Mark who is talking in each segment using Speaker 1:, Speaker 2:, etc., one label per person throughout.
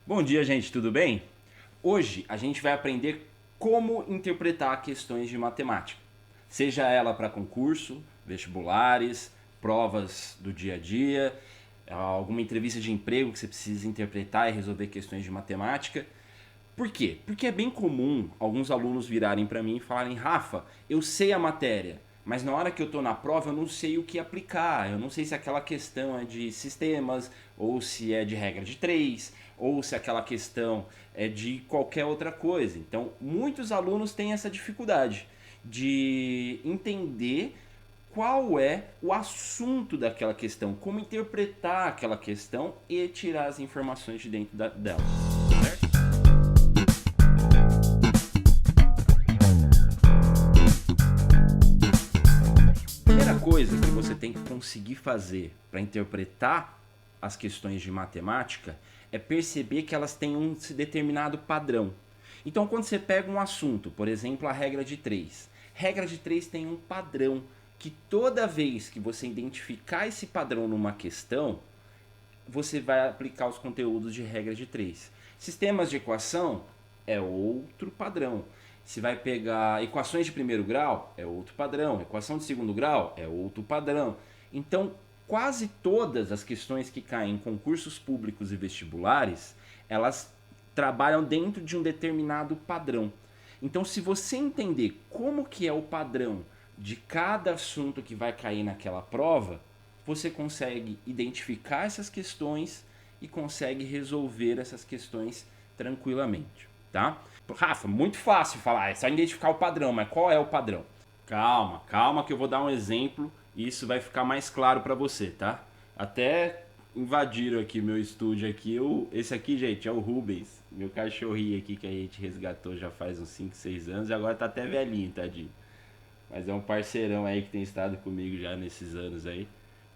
Speaker 1: Bom dia, gente, tudo bem? Hoje a gente vai aprender como interpretar questões de matemática, seja ela para concurso, vestibulares, provas do dia a dia, alguma entrevista de emprego que você precisa interpretar e resolver questões de matemática. Por quê? Porque é bem comum alguns alunos virarem para mim e falarem: Rafa, eu sei a matéria, mas na hora que eu estou na prova eu não sei o que aplicar. Eu não sei se aquela questão é de sistemas, ou se é de regra de três, ou se aquela questão é de qualquer outra coisa. Então, muitos alunos têm essa dificuldade de entender qual é o assunto daquela questão, como interpretar aquela questão e tirar as informações de dentro dela. Certo? Primeira coisa que você tem que conseguir fazer para interpretar as questões de matemática é perceber que elas têm um determinado padrão. Então, quando você pega um assunto, por exemplo, a regra de 3 tem um padrão que toda vez que você identificar esse padrão numa questão, você vai aplicar os conteúdos de regra de 3. Sistemas de equação é outro padrão. Se vai pegar equações de primeiro grau, é outro padrão. Equação de segundo grau, é outro padrão. Então, quase todas as questões que caem em concursos públicos e vestibulares, elas trabalham dentro de um determinado padrão. Então, se você entender como que é o padrão de cada assunto que vai cair naquela prova, você consegue identificar essas questões e consegue resolver essas questões tranquilamente, tá? Rafa, muito fácil falar, é só identificar o padrão, mas qual é o padrão? Calma, calma que eu vou dar um exemplo e isso vai ficar mais claro para você, tá? Até invadiram aqui meu estúdio aqui. Esse aqui, gente, é o Rubens, meu cachorrinho aqui que a gente resgatou já faz uns 5, 6 anos e agora tá até velhinho, tadinho. Mas é um parceirão aí que tem estado comigo já nesses anos aí.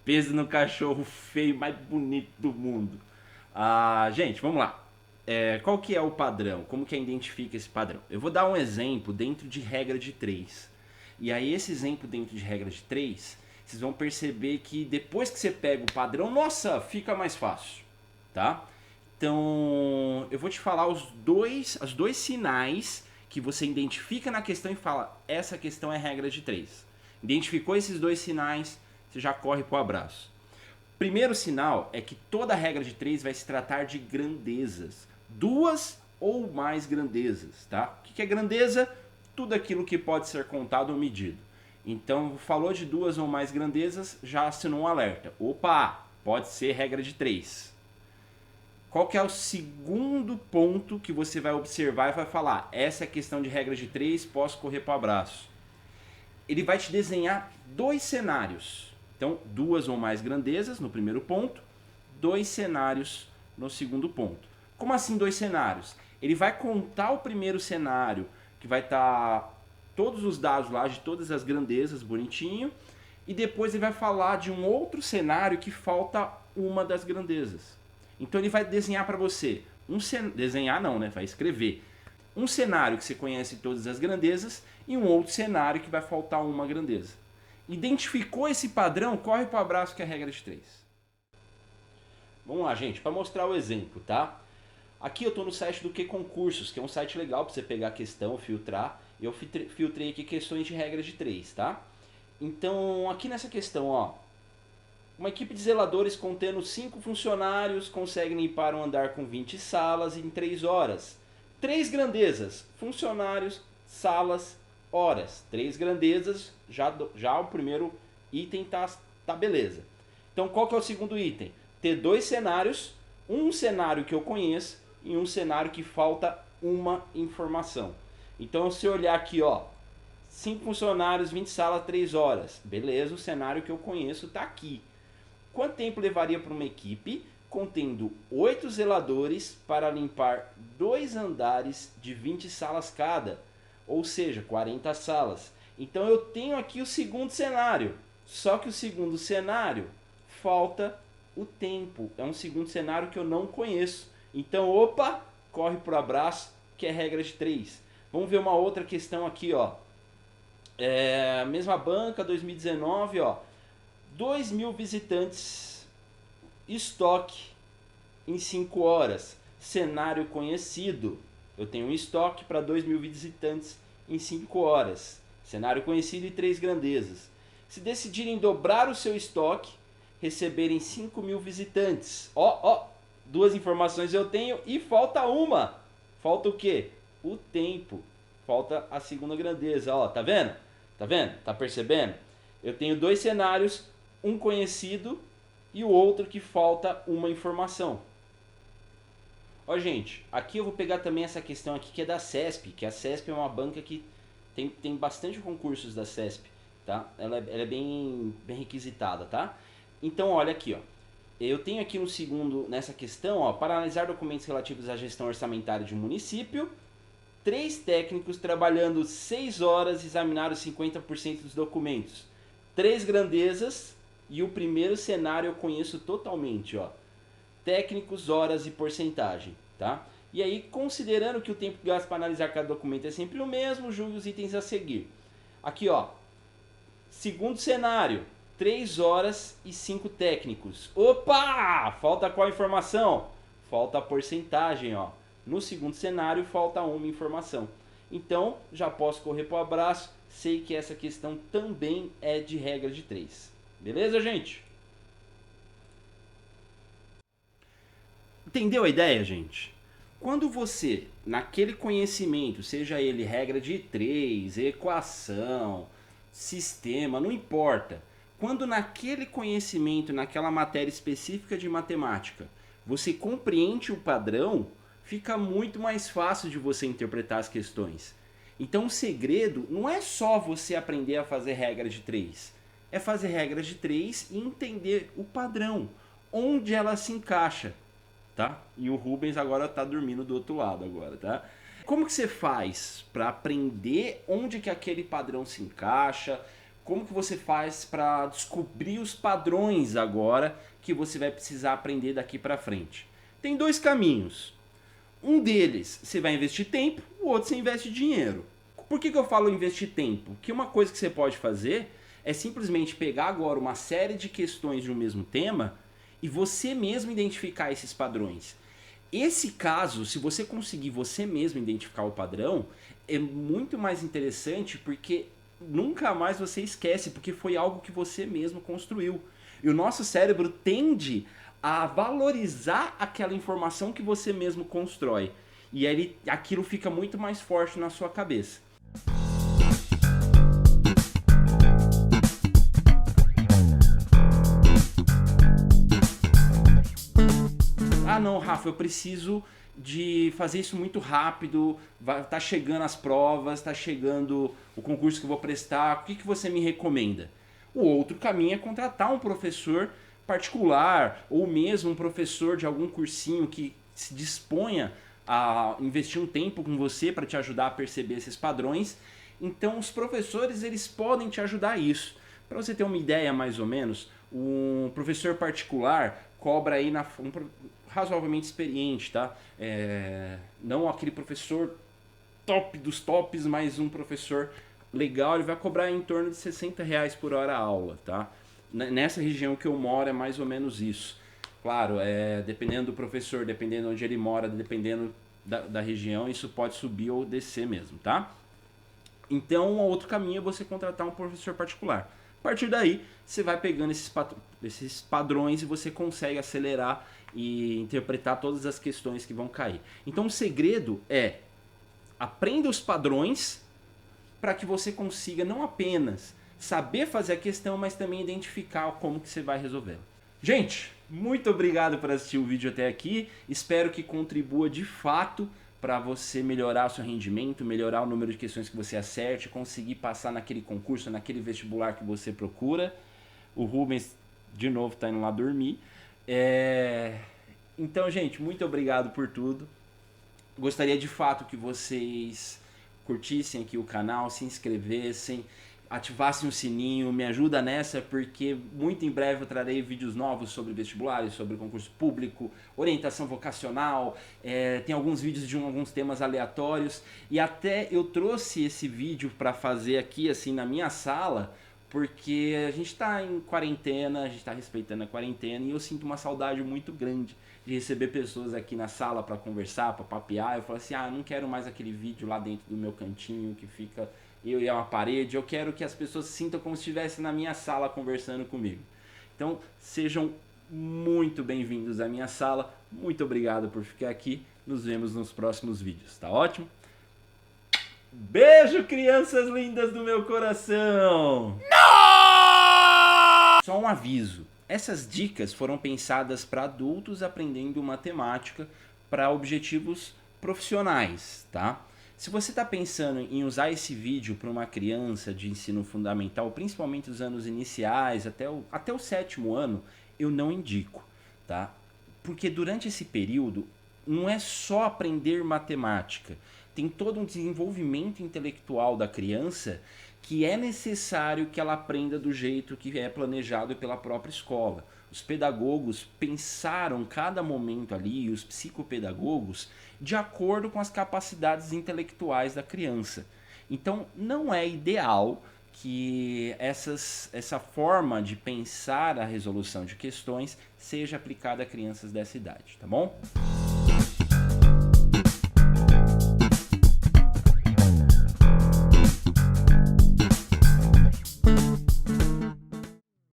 Speaker 1: Peso no cachorro feio mais bonito do mundo. Gente, vamos lá. Qual que é o padrão? Como que identifica esse padrão? Eu vou dar um exemplo dentro de regra de 3. E aí esse exemplo dentro de regra de 3, vocês vão perceber que depois que você pega o padrão, nossa, fica mais fácil, tá? Então, eu vou te falar os dois sinais que você identifica na questão e fala, essa questão é regra de 3. Identificou esses dois sinais, você já corre pro abraço. Primeiro sinal é que toda regra de 3 vai se tratar de grandezas. Duas ou mais grandezas, tá? O que é grandeza? Tudo aquilo que pode ser contado ou medido. Então, falou de duas ou mais grandezas, já assinou um alerta. Opa, pode ser regra de 3. Qual que é o segundo ponto que você vai observar e vai falar? Essa é a questão de regra de 3, posso correr para o abraço. Ele vai te desenhar dois cenários. Então, duas ou mais grandezas no primeiro ponto, dois cenários no segundo ponto. Como assim dois cenários? Ele vai contar o primeiro cenário, que vai estar todos os dados lá de todas as grandezas, bonitinho, e depois ele vai falar de um outro cenário que falta uma das grandezas. Então ele vai desenhar para você, desenhar não, né? Vai escrever um cenário que você conhece todas as grandezas e um outro cenário que vai faltar uma grandeza. Identificou esse padrão, corre para o abraço que é a regra de 3. Vamos lá, gente, para mostrar o exemplo, tá? Aqui eu estou no site do Que Concursos, que é um site legal para você pegar a questão, filtrar. Eu filtrei aqui questões de regra de 3, tá? Então, aqui nessa questão, ó, uma equipe de zeladores contendo 5 funcionários consegue limpar um andar com 20 salas em 3 horas. 3 grandezas, funcionários, salas, horas. 3 grandezas, já o primeiro item tá beleza. Então qual que é o segundo item? Ter dois cenários, um cenário que eu conheço e um cenário que falta uma informação. Então se eu olhar aqui, ó, 5 funcionários, 20 salas, 3 horas. Beleza, o cenário que eu conheço está aqui. Quanto tempo levaria para uma equipe contendo 8 zeladores para limpar 2 andares de 20 salas cada? Ou seja, 40 salas. Então eu tenho aqui o segundo cenário. Só que o segundo cenário falta o tempo. É um segundo cenário que eu não conheço. Então, opa, corre pro abraço, que é regra de 3. Vamos ver uma outra questão aqui, ó. Mesma banca, 2019, ó. 2.000 visitantes, estoque em 5 horas. cenário conhecido. Eu tenho um estoque para 2.000 visitantes em 5 horas. Cenário conhecido e 3 grandezas. Se decidirem dobrar o seu estoque, receberem 5.000 visitantes. Ó, 2 informações eu tenho e falta uma. Falta o quê? O tempo. Falta a segunda grandeza. Ó, tá vendo? Tá vendo? Tá percebendo? Eu tenho 2 cenários, um conhecido e o outro que falta uma informação. Ó, gente, aqui eu vou pegar também essa questão aqui que é da CESP, que a CESP é uma banca que tem bastante concursos da CESP, tá? Ela é bem requisitada, tá? Então, olha aqui, ó. Eu tenho aqui no segundo, nessa questão, ó, para analisar documentos relativos à gestão orçamentária de um município, 3 técnicos trabalhando 6 horas examinaram 50% dos documentos. 3 grandezas e o primeiro cenário eu conheço totalmente, ó. Técnicos, horas e porcentagem, tá? E aí, considerando que o tempo gasto para analisar cada documento é sempre o mesmo, julgue os itens a seguir. Aqui, ó, segundo cenário, 3 horas e 5 técnicos. Opa! Falta qual informação? Falta a porcentagem, ó. No segundo cenário, falta uma informação. Então, já posso correr para o abraço. Sei que essa questão também é de regra de 3. Beleza, gente? Entendeu a ideia, gente? Quando você, naquele conhecimento, seja ele regra de 3, equação, sistema, não importa. Quando naquele conhecimento, naquela matéria específica de matemática, você compreende o padrão, fica muito mais fácil de você interpretar as questões. Então o segredo não é só você aprender a fazer regra de 3. É fazer regra de 3 e entender o padrão, onde ela se encaixa. Tá? E o Rubens agora tá dormindo do outro lado agora, tá? Como que você faz para aprender onde que aquele padrão se encaixa? Como que você faz para descobrir os padrões agora que você vai precisar aprender daqui para frente? Tem 2 caminhos. Um deles você vai investir tempo, o outro você investe dinheiro. Por que eu falo investir tempo? Porque uma coisa que você pode fazer é simplesmente pegar agora uma série de questões de um mesmo tema e você mesmo identificar esses padrões. Esse caso, se você conseguir você mesmo identificar o padrão, é muito mais interessante porque nunca mais você esquece, porque foi algo que você mesmo construiu. E o nosso cérebro tende a valorizar aquela informação que você mesmo constrói. E aí aquilo fica muito mais forte na sua cabeça. Ah não, Rafa, eu preciso de fazer isso muito rápido, tá chegando as provas, tá chegando o concurso que eu vou prestar, o que você me recomenda? O outro caminho é contratar um professor particular ou mesmo um professor de algum cursinho que se disponha a investir um tempo com você para te ajudar a perceber esses padrões. Então os professores eles podem te ajudar a isso. Para você ter uma ideia mais ou menos, um professor particular cobra aí razoavelmente experiente, tá? Não aquele professor top dos tops, mas um professor legal, ele vai cobrar em torno de R$60 por hora a aula, tá? Nessa região que eu moro é mais ou menos isso. Claro, dependendo do professor, dependendo onde ele mora, dependendo da região, isso pode subir ou descer mesmo, tá? Então, outro caminho é você contratar um professor particular. A partir daí, você vai pegando esses padrões e você consegue acelerar e interpretar todas as questões que vão cair. Então, o segredo é aprenda os padrões para que você consiga não apenas saber fazer a questão, mas também identificar como que você vai resolvê-la. Gente, muito obrigado por assistir o vídeo até aqui. Espero que contribua de fato para você melhorar o seu rendimento, melhorar o número de questões que você acerte, conseguir passar naquele concurso, naquele vestibular que você procura. O Rubens, de novo, está indo lá dormir. Então, gente, muito obrigado por tudo. Gostaria de fato que vocês curtissem aqui o canal, se inscrevessem, ativassem o sininho, me ajuda nessa, porque muito em breve eu trarei vídeos novos sobre vestibulares, sobre concurso público, orientação vocacional, tem alguns vídeos de alguns temas aleatórios, e até eu trouxe esse vídeo para fazer aqui assim na minha sala porque a gente tá em quarentena, a gente tá respeitando a quarentena e eu sinto uma saudade muito grande de receber pessoas aqui na sala para conversar, para papear. Eu falo assim, não quero mais aquele vídeo lá dentro do meu cantinho que fica eu e uma parede, eu quero que as pessoas se sintam como se estivessem na minha sala conversando comigo. Então, sejam muito bem-vindos à minha sala, muito obrigado por ficar aqui, nos vemos nos próximos vídeos, tá ótimo? Beijo, crianças lindas do meu coração! Só um aviso, essas dicas foram pensadas para adultos aprendendo matemática para objetivos profissionais, tá? Se você está pensando em usar esse vídeo para uma criança de ensino fundamental, principalmente os anos iniciais, até o 7º ano, eu não indico, tá? Porque durante esse período não é só aprender matemática, tem todo um desenvolvimento intelectual da criança que é necessário que ela aprenda do jeito que é planejado pela própria escola. Os pedagogos pensaram cada momento ali, os psicopedagogos, de acordo com as capacidades intelectuais da criança. Então, não é ideal que essa forma de pensar a resolução de questões seja aplicada a crianças dessa idade, tá bom?